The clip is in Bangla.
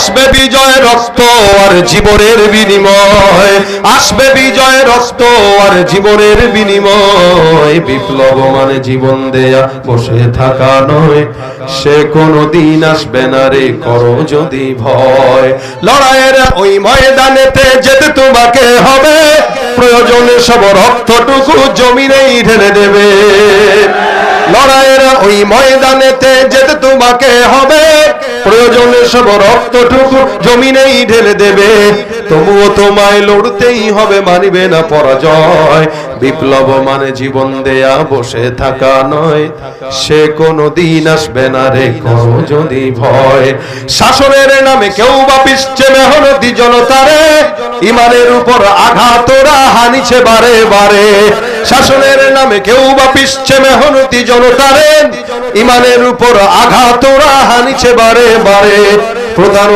আসবে বিজয় রক্ত আর জীবনের বিনিময়, আসবে বিজয় রক্ত আর জীবনের বিনিময়। বিপ্লব মানে জীবন দেয়া বসে থাকা নয়, সে কোনো দিন আসবে না রে করো যদি ভয়। লড়াইয়ের ওই ময়দানেতে যেতে তোমাকে হবে, প্রয়োজনে সব রক্তটুকু জমিনেই ঢেলে দেবে। লড়াইয়ের ওই ময়দানেতে যেতে তোমাকে হবে, প্রয়োজনে সব রক্তটুকু জমিনেই ঢেলে দেবে। তবুও তোমায় লড়তেই হবে, মানিবে না পরাজয়। বিপ্লব মানে জীবন দেয়া বসে থাকা নয়, সে কোনো দিন আসবে না রে করো যদি ভয়। শাসনের নামে কেউ বা পিছছে মেহনতি জনতারে, ইমানের উপর আঘাত ওরা হানিছে বারে বারে। শাসনের নামে কেউ বা পিছছে মেহনতি জনতারে, ইমানের উপর আঘাত ওরা হানিছে বারে বারে। প্রধান